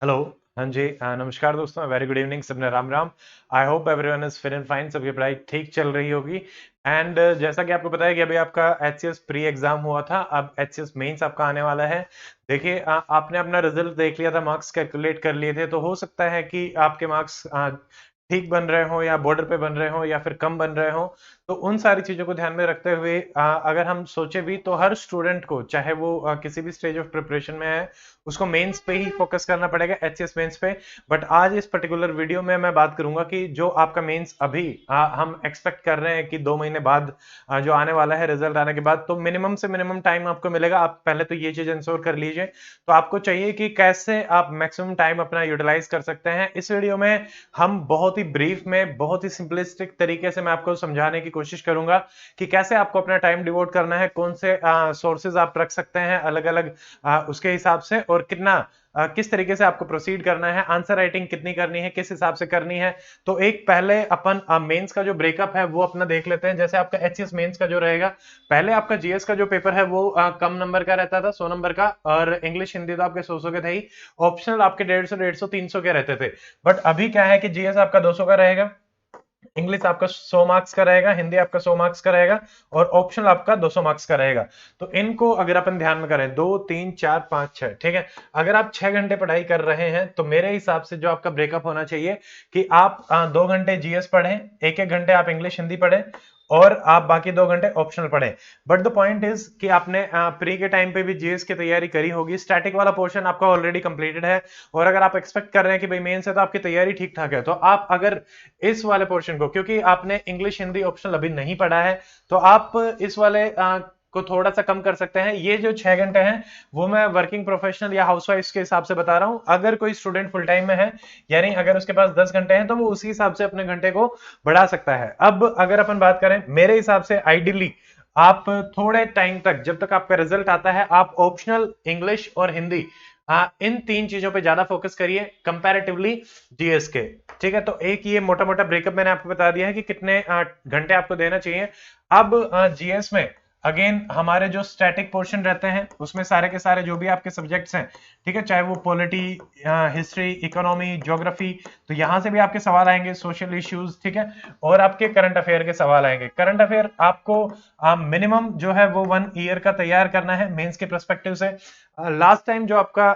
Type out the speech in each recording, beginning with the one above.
Hello. हाँ जी, नमस्कार दोस्तों, वेरी गुड इवनिंग, सबने Ram Ram. I hope everyone is fit and fine, सबकी पढ़ाई ठीक चल रही होगी। एंड जैसा कि आपको पता है कि अभी आपका एचसीएस प्री एग्जाम हुआ था, अब एचसीएस मेंस आपका आने वाला है। देखिए, आपने अपना रिजल्ट देख लिया था, मार्क्स कैलकुलेट कर लिए थे, तो हो सकता है कि आपके मार्क्स ठीक बन रहे हो या बॉर्डर पे बन रहे हो या फिर कम बन रहे हो। तो उन सारी चीजों को ध्यान में रखते हुए अगर हम सोचे भी तो हर स्टूडेंट को, चाहे वो किसी भी स्टेज ऑफ प्रिपरेशन में है, उसको मेंस पे ही फोकस करना पड़ेगा, एचसीएस मेंस पे। बट आज इस पर्टिकुलर वीडियो में मैं बात करूंगा कि जो आपका मेंस अभी हम एक्सपेक्ट कर रहे हैं कि 2 महीने बाद जो आने वाला है रिजल्ट आने के बाद, तो मिनिमम से मिनिमम टाइम आपको मिलेगा। आप पहले तो ये चीज इंश्योर कर लीजिए। तो आपको चाहिए कि कैसे आप मैक्सिमम टाइम अपना यूटिलाइज कर सकते हैं। इस वीडियो में हम बहुत ही ब्रीफ में, बहुत ही सिंपलिस्टिक तरीके से मैं आपको समझाने की कोशिश करूंगा कि कैसे आपको अपना टाइम डिवोट करना है, कौन से सोर्सेज आप रख सकते हैं अलग अलग उसके हिसाब से, और कितना किस तरीके से आपको प्रोसीड करना है, आंसर राइटिंग कितनी करनी है, किस हिसाब से करनी है। तो एक पहले अपन मेंस का जो ब्रेकअप है वो अपना देख लेते हैं। जैसे आपका एचसीएस मेंस का जो रहेगा, पहले आपका जीएस का जो पेपर है वो कम नंबर का रहता था, 100 नंबर का, और इंग्लिश हिंदी तो आपके 100 के थे ही। ऑप्शनल आपके 150, 300 के रहते थे। बट अभी क्या है कि जीएस आपका 200 का रहेगा, इंग्लिश आपका 100 मार्क्स का रहेगा, हिंदी आपका 100 मार्क्स का रहेगा, और ऑप्शनल आपका 200 मार्क्स का रहेगा। तो इनको अगर अपन ध्यान में करें, 2 3 4 5 6, ठीक है। अगर आप 6 घंटे पढ़ाई कर रहे हैं तो मेरे हिसाब से जो आपका ब्रेकअप होना चाहिए कि आप 2 घंटे जीएस पढ़ें, 1 1 घंटे आप इंग्लिश हिंदी पढ़ें, और आप बाकी 2 घंटे ऑप्शनल पढ़ें। बट द पॉइंट इज कि आपने प्री के टाइम पे भी जीएस की तैयारी करी होगी, स्टैटिक वाला पोर्शन आपका ऑलरेडी कंप्लीटेड है। और अगर आप एक्सपेक्ट कर रहे हैं कि भाई मेन से तो आपकी तैयारी ठीक ठाक है, तो आप अगर इस वाले पोर्शन को, क्योंकि आपने इंग्लिश हिंदी ऑप्शनल अभी नहीं पढ़ा है, तो आप इस वाले को थोड़ा सा कम कर सकते हैं। ये जो 6 घंटे हैं वो मैं वर्किंग प्रोफेशनल या हाउसवाइफ के हिसाब से बता रहा हूं। अगर कोई स्टूडेंट फुल टाइम में है, यानी अगर उसके पास 10 घंटे हैं, तो वो उसी हिसाब से अपने घंटे को बढ़ा सकता है। अब अगर अपन बात करें, मेरे हिसाब से आइडियली आप थोड़े टाइम तक, जब तक आपका रिजल्ट आता है, आप ऑप्शनल इंग्लिश और हिंदी, इन 3 चीजों पे ज्यादा फोकस करिए कंपैरेटिवली जीएस के। ठीक है, तो एक ये मोटा मोटा ब्रेकअप मैंने आपको बता दिया है कि कितने घंटे आपको देना चाहिए। अब जीएस में अगेन हमारे जो स्टैटिक पोर्शन रहते हैं उसमें सारे के सारे जो भी आपके सब्जेक्ट्स हैं, ठीक है, चाहे वो पॉलिटी, हिस्ट्री, इकोनॉमी, ज्योग्राफी, तो यहां से भी आपके सवाल आएंगे, सोशल इश्यूज, ठीक है, और आपके करंट अफेयर के सवाल आएंगे। करंट अफेयर आपको मिनिमम जो है वो 1 ईयर का तैयार करना है मेंस के पर्सपेक्टिव से। लास्ट टाइम जो आपका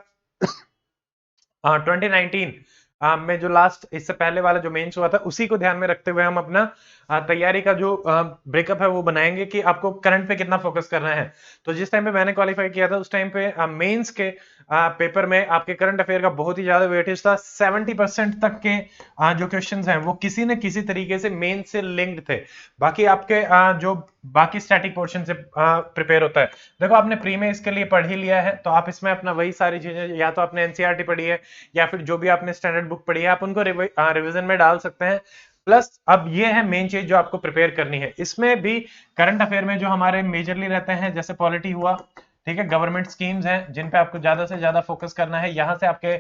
2019 में जो लास्ट, इससे पहले वाला जो मेंस हुआ था, उसी को ध्यान में रखते हुए हम अपना तैयारी का जो ब्रेकअप है वो बनाएंगे कि आपको करंट पे कितना फोकस करना है। तो जिस टाइम पे मैंने क्वालिफाई किया था उस टाइम पे मेंस के पेपर में आपके करंट अफेयर का बहुत ही ज्यादा वेटेज था। 70% तक के जो क्वेश्चंस हैं वो किसी न किसी तरीके से मेन से लिंक्ड थे। बाकी आपके जो बाकी स्टैटिक पोर्शन से प्रिपेयर होता है। देखो, आपने प्री में इसके लिए पढ़ ही लिया है, तो आप इसमें अपना वही सारी चीजें, या तो आपने एनसीईआरटी पढ़ी है या फिर जो भी आपने स्टैंडर्ड बुक पढ़ी है, आप उनको रिवीजन में डाल सकते हैं। प्लस अब ये है मेन चीज जो आपको प्रिपेयर करनी है, इसमें भी करंट अफेयर में जो हमारे मेजरली रहते हैं, जैसे पॉलिटी हुआ, ठीक है, गवर्नमेंट स्कीम्स हैं जिन पे आपको ज्यादा से ज्यादा फोकस करना है, यहां से आपके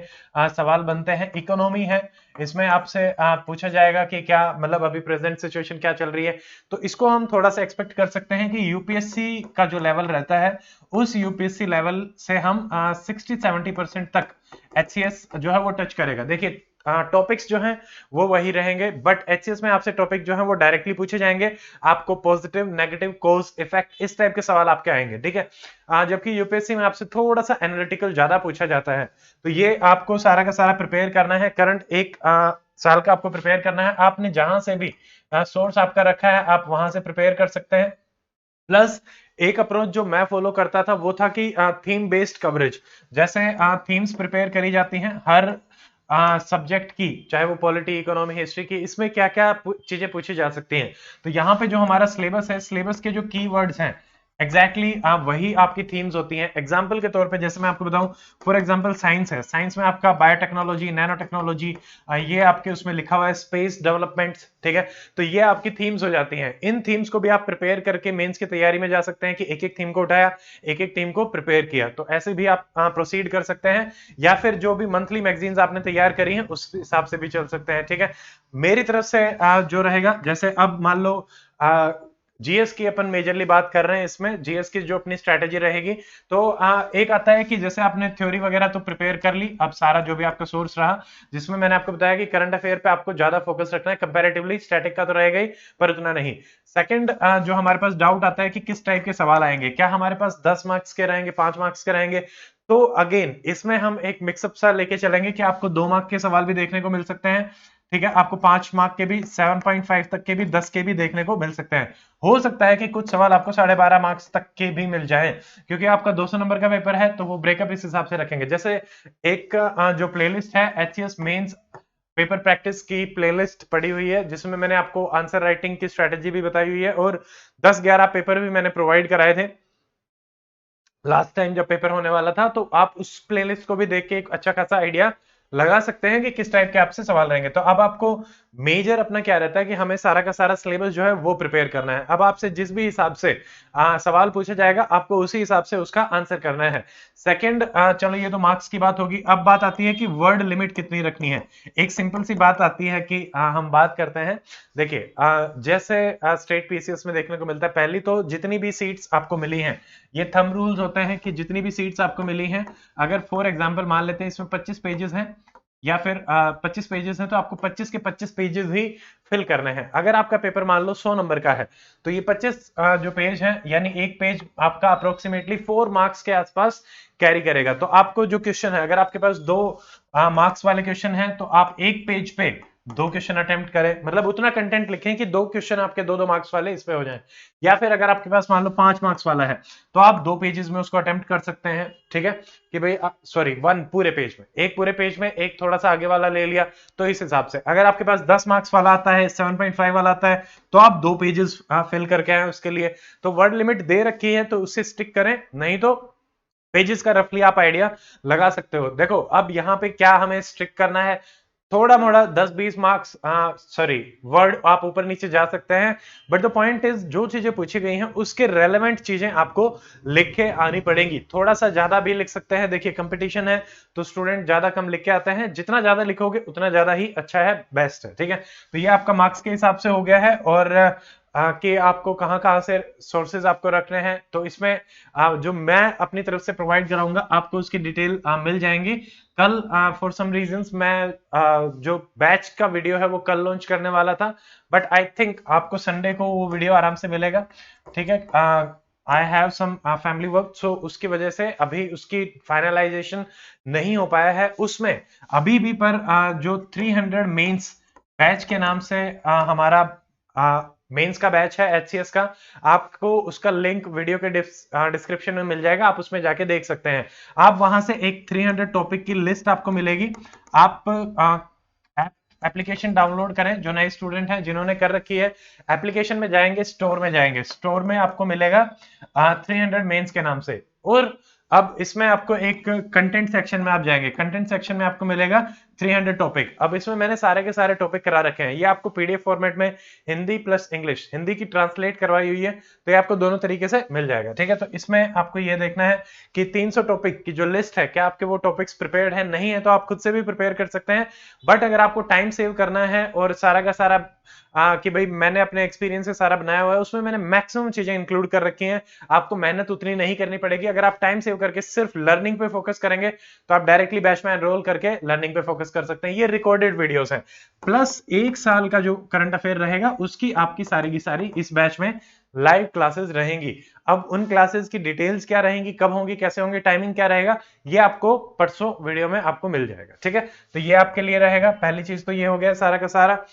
सवाल बनते हैं। इकोनॉमी है, इसमें आपसे पूछा जाएगा कि क्या मतलब अभी प्रेजेंट सिचुएशन क्या चल रही है, तो इसको हम थोड़ा सा एक्सपेक्ट कर सकते हैं कि यूपीएससी का जो लेवल रहता है, उस यूपीएससी लेवल से हम 60-70% तक एचसीएस जो है वो टच करेगा। देखिए, टॉपिक्स जो हैं वो वही रहेंगे, बट एचसीएस में आपसे टॉपिक जो है वो डायरेक्टली पूछे जाएंगे। आपको पॉजिटिव, नेगेटिव, कॉज, इफेक्ट, इस टाइप के सवाल आपके आएंगे, ठीक है। जबकि यूपीएससी में आपसे थोड़ा सा एनालिटिकल ज्यादा पूछा जाता है। तो ये आपको सारा का सारा प्रिपेयर करना है, करंट एक साल का आपको प्रिपेयर करना है। आपने जहां से भी सोर्स आपका रखा है आप वहां से प्रिपेयर कर सकते हैं। प्लस एक अप्रोच जो मैं फॉलो करता था वो था कि थीम बेस्ड कवरेज। जैसे थीम्स प्रिपेयर करी जाती हैं हर सब्जेक्ट की, चाहे वो पॉलिटी, इकोनॉमी, हिस्ट्री की, इसमें क्या क्या चीजें पूछी जा सकती हैं। तो यहाँ पे जो हमारा सिलेबस है, सिलेबस के जो कीवर्ड्स हैं, एग्जैक्टली वही आपकी थीम्स होती हैं। एग्जाम्पल के तौर पे जैसे मैं आपको बताऊं, फॉर एग्जाम्पल साइंस है, साइंस में आपका बायोटेक्नोलॉजी, नैनो टेक्नोलॉजी, ये आपके उसमें लिखा हुआ है, स्पेस डेवलपमेंट, ठीक है। तो ये आपकी थीम्स हो जाती हैं। इन थीम्स को भी आप प्रिपेयर करके मेंस की तैयारी में जा सकते हैं कि एक एक थीम को उठाया, एक एक थीम को प्रिपेयर किया। तो ऐसे भी आप प्रोसीड कर सकते हैं, या फिर जो भी मंथली मैगजीन्स आपने तैयार करी हैं उस हिसाब से भी चल सकते हैं, ठीक है। मेरी तरफ से जो रहेगा, जैसे अब मान लो जीएस की अपन मेजरली बात कर रहे हैं इसमें, जीएस की जो अपनी स्ट्रेटेजी रहेगी। तो एक आता है कि जैसे आपने थ्योरी वगैरह तो प्रिपेयर कर ली, अब सारा जो भी आपका सोर्स रहा, जिसमें मैंने आपको बताया कि करंट अफेयर पे आपको ज्यादा फोकस रखना है कंपैरेटिवली, स्टैटिक का तो रहेगा ही पर उतना नहीं। सेकंड, जो हमारे पास डाउट आता है कि किस टाइप के सवाल आएंगे, क्या हमारे पास 10 मार्क्स के रहेंगे, 5 मार्क्स के रहेंगे। तो अगेन इसमें हम एक मिक्सअप सा लेके चलेंगे कि आपको 2 मार्क के सवाल भी देखने को मिल सकते हैं, ठीक है, आपको 5 मार्क के भी, 7.5 तक के भी, 10 के भी देखने को मिल सकते हैं। हो सकता है कि कुछ सवाल आपको 12.5 मार्क्स तक के भी मिल जाए, क्योंकि आपका 200 नंबर का पेपर है, तो वो ब्रेकअप इस हिसाब से रखेंगे। जैसे एक जो प्लेलिस्ट है एचसीएस मेंस पेपर प्रैक्टिस की प्लेलिस्ट पड़ी हुई है, जिसमें मैंने आपको आंसर राइटिंग की स्ट्रेटेजी भी बताई हुई है, और 10-11 पेपर भी मैंने प्रोवाइड कराए थे लास्ट टाइम जब पेपर होने वाला था। तो आप उस प्लेलिस्ट को भी देख के एक अच्छा खासा आइडिया लगा सकते हैं कि किस टाइप के आपसे सवाल रहेंगे। तो अब आपको मेजर अपना क्या रहता है कि हमें सारा का सारा सिलेबस जो है वो प्रिपेयर करना है। अब आपसे जिस भी हिसाब से सवाल पूछा जाएगा, आपको उसी हिसाब से उसका आंसर करना है। सेकंड, चलो ये तो मार्क्स की बात होगी। अब बात आती है कि वर्ड लिमिट कितनी रखनी है। एक सिंपल सी बात आती है कि हम बात करते हैं, देखिए जैसे स्टेट पीसीएस में देखने को मिलता है, पहली तो जितनी भी सीट्स आपको मिली हैं, ये थंब रूल्स होते हैं कि जितनी भी सीट्स आपको मिली हैं, अगर फॉर एग्जांपल मान लेते हैं इसमें 25 पेजेस हैं या फिर 25 पेजेस हैं, तो आपको 25 के 25 पेजेस ही फिल करने हैं। अगर आपका पेपर मान लो 100 नंबर का है, तो ये 25 जो पेज है, यानी एक पेज आपका अप्रोक्सीमेटली 4 मार्क्स के आसपास कैरी करेगा। तो आपको जो क्वेश्चन है, अगर आपके पास 2 मार्क्स वाले क्वेश्चन है, तो आप एक पेज पे 2 क्वेश्चन अटेम्प्ट करें, मतलब उतना कंटेंट लिखें कि 2 क्वेश्चन आपके 2-2 मार्क्स वाले इस पे हो जाएं। या फिर अगर आपके पास मान लो 5 मार्क्स वाला है, तो आप 2 पेजेस में उसको अटेम्प्ट कर सकते हैं, ठीक है, कि भाई सॉरी 1 पूरे पेज में, एक पूरे पेज में एक थोड़ा सा आगे वाला ले लिया। तो इस हिसाब से अगर आपके पास 10 मार्क्स वाला आता है, 7.5 वाला आता है, तो आप 2 पेजेस फिल करके आए उसके लिए। तो वर्ड लिमिट दे रखी है तो उससे स्टिक करें, नहीं तो पेजेस का रफली आप आइडिया लगा सकते हो। देखो अब यहाँ पे क्या हमें स्ट्रिक्ट करना है, थोड़ा मोड़ा 10-20 मार्क्स सॉरी वर्ड आप ऊपर नीचे जा सकते हैं, बट द पॉइंट इज जो चीजें पूछी गई हैं उसके रेलेवेंट चीजें आपको लिख के आनी पड़ेंगी। थोड़ा सा ज्यादा भी लिख सकते हैं, देखिए कंपटीशन है तो स्टूडेंट ज्यादा कम लिख के आते हैं, जितना ज्यादा लिखोगे उतना ज्यादा ही अच्छा है, बेस्ट है, ठीक है। तो ये आपका मार्क्स के हिसाब से हो गया है, और कि आपको कहाँ कहाँ से सोर्सेज आपको रखने हैं। तो इसमें जो मैं अपनी तरफ से प्रोवाइड कराऊंगा आपको उसकी डिटेल मिल जाएंगी कल। फॉर सम रीजंस मैं जो बैच का वीडियो है वो कल लॉन्च करने वाला था, बट आई थिंक आपको संडे को वो वीडियो आराम से मिलेगा, ठीक है। I have some family work, so उसकी वजह से अभी उसकी फाइनलाइजेशन नहीं हो पाया है। उसमें अभी भी पर जो 300 मेंस बैच के नाम से हमारा मेंस का बैच है एचसीएस का, आपको उसका लिंक वीडियो के डिस्क्रिप्शन में मिल जाएगा, आप उसमें जाके देख सकते हैं। आप वहां से एक 300 टॉपिक की लिस्ट आपको मिलेगी। आप एप्लीकेशन डाउनलोड करें, जो नए स्टूडेंट हैं जिन्होंने कर रखी है, एप्लीकेशन में जाएंगे, स्टोर में जाएंगे, स्टोर में आपको मिलेगा 300 मेंस के नाम से। और अब इसमें आपको एक कंटेंट सेक्शन में आप जाएंगे, कंटेंट सेक्शन में आपको मिलेगा 300 टॉपिक। अब इसमें मैंने सारे के सारे टॉपिक करा रखे हैं, ये आपको पीडीएफ फॉर्मेट में हिंदी प्लस इंग्लिश, हिंदी की ट्रांसलेट करवाई हुई है, तो ये आपको दोनों तरीके से मिल जाएगा, ठीक है। तो इसमें आपको ये देखना है कि 300 टॉपिक की जो लिस्ट है, क्या आपके वो टॉपिक्स प्रिपेयर्ड है, नहीं है तो आप खुद से भी प्रिपेयर कर सकते हैं। बट अगर आपको टाइम सेव करना है और सारा का सारा कि भाई मैंने अपने एक्सपीरियंस से सारा बनाया हुआ है, उसमें मैंने मैक्सिमम चीजें इंक्लूड कर रखी हैं, आपको मेहनत उतनी नहीं करनी पड़ेगी। अगर आप टाइम सेव करके सिर्फ लर्निंग पे फोकस करेंगे, तो आप डायरेक्टली बैच में एनरोल करके लर्निंग पे फोकस कर सकते हैं। ये रिकॉर्डेड वीडियोस हैं, प्लस 1 साल का जो करंट अफेयर रहेगा उसकी आपकी सारी की सारी इस बैच में लाइव क्लासेस रहेंगी। अब उन क्लासेस की डिटेल्स क्या रहेंगी, कब होंगी, कैसे होंगे, टाइमिंग क्या रहेगा, ये आपको परसों वीडियो में आपको मिल जाएगा, ठीक है। तो ये आपके लिए रहेगा। पहली चीज तो ये हो गया सारा का सारा।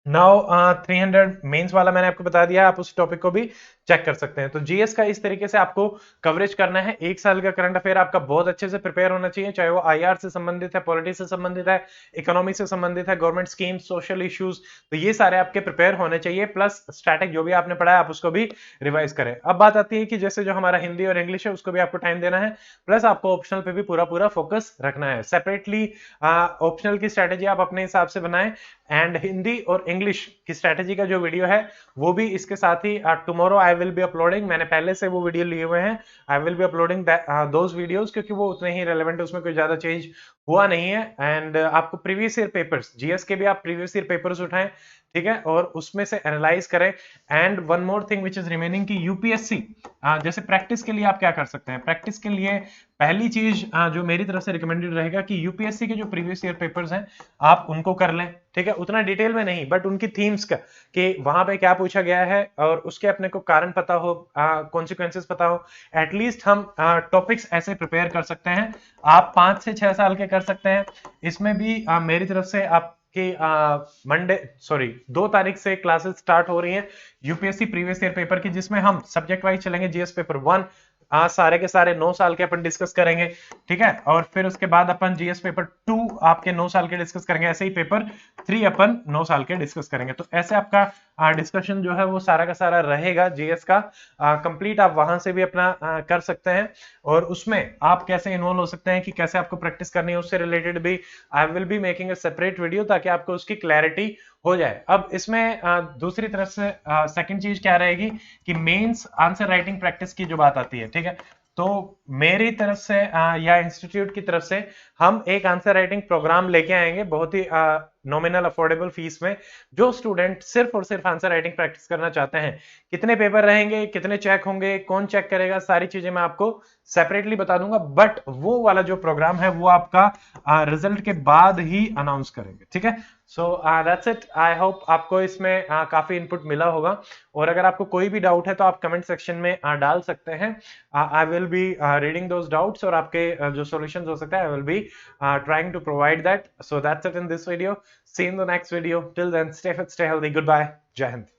नाउ 300 मेंस वाला मैंने आपको बता दिया, आप उस टॉपिक को भी चेक कर सकते हैं। तो जीएस का इस तरीके से आपको कवरेज करना है। 1 साल का करंट अफेयर आपका बहुत अच्छे से प्रिपेयर होना चाहिए, चाहे वो आईआर से संबंधित है, पॉलिटी से संबंधित है, इकोनॉमी से संबंधित है, गवर्नमेंट स्कीम, सोशल इश्यूज, तो ये सारे आपके प्रिपेयर होने चाहिए। प्लस स्टैटिक जो भी आपने पढ़ा है आप उसको भी रिवाइज करें। अब बात आती है कि जैसे जो हमारा हिंदी और इंग्लिश है उसको भी आपको टाइम देना है, प्लस आपको ऑप्शनल पे भी पूरा पूरा फोकस रखना है। सेपरेटली ऑप्शनल की स्ट्रेटेजी आप अपने हिसाब से बनाएं, एंड हिंदी और इंग्लिश की स्ट्रेटेजी का जो वीडियो है वो भी इसके साथ ही tomorrow I will be uploading, मैंने पहले से वो वीडियो लिए हुए हैं, I will be uploading those videos, क्योंकि वो उतने ही रेलेवेंट, उसमें कोई ज्यादा चेंज हुआ नहीं है। एंड आपको प्रीवियस ईयर पेपर्स, जीएस के भी आप प्रीवियस ईयर पेपर्स उठाएं, ठीक है, और उसमें से एनालाइज करें। And one more thing which is remaining की यूपीएससी, जैसे प्रैक्टिस के लिए आप क्या कर सकते हैं, प्रैक्टिस के लिए पहली चीज जो मेरी तरफ से रिकमेंडेड रहेगा कि यूपीएससी के जो प्रीवियस ईयर पेपर्स हैं आप उनको कर लें, ठीक है, उतना डिटेल में नहीं, बट उनकी थीम्स का कि वहां पे क्या पूछा गया है और उसके अपने को कारण पता हो, कॉन्सिक्वेंसेस पता हो, एटलीस्ट हम टॉपिक्स ऐसे प्रिपेयर कर सकते हैं। आप 5 से 6 साल के कर सकते हैं। इसमें भी मेरी तरफ से आप कि मंडे 2 तारीख से क्लासेस स्टार्ट हो रही हैं यूपीएससी प्रीवियस ईयर पेपर की, जिसमें हम सब्जेक्ट वाइज चलेंगे। जीएस पेपर 1 सारे के सारे 9 साल के अपन डिस्कस करेंगे, ठीक है, और फिर उसके बाद अपन जीएस पेपर 2 आपके 9 साल के डिस्कस करेंगे, ऐसे ही पेपर 3 अपन 9 साल के डिस्कस करेंगे। तो ऐसे आपका डिस्कशन जो है वो सारा का सारा रहेगा जीएस का कंप्लीट, आप वहां से भी अपना कर सकते हैं। और उसमें आप कैसे इन्वॉल्व हो सकते हैं कि कैसे आपको प्रैक्टिस करनी है, उससे रिलेटेड भी आई will be making a separate video, ताकि आपको उसकी क्लैरिटी हो जाए। अब इसमें दूसरी तरफ से सेकंड चीज क्या रहेगी कि मेंस आंसर राइटिंग प्रैक्टिस की जो बात आती है, ठीक है, तो मेरी तरफ से या इंस्टीट्यूट की तरफ से हम एक आंसर राइटिंग प्रोग्राम लेके आएंगे बहुत ही नॉमिनल अफोर्डेबल फीस में। जो स्टूडेंट सिर्फ और सिर्फ आंसर राइटिंग प्रैक्टिस करना चाहते हैं, कितने पेपर रहेंगे, कितने चेक होंगे, कौन चेक करेगा, सारी चीजें मैं आपको सेपरेटली बता दूंगा, बट वो वाला जो प्रोग्राम है वो आपका रिजल्ट के बाद ही अनाउंस करेंगे, ठीक है। So that's it, I hope आपको इसमें काफी इनपुट मिला होगा। और अगर आपको कोई भी डाउट है तो आप कमेंट सेक्शन में डाल सकते हैं, I will be reading those doubts, और आपके जो सॉल्यूशंस हो सकते हैं I will B trying to provide that. So that's it in this video. See you in the next video. Till then, stay fit, stay healthy. Goodbye. Jai Hind.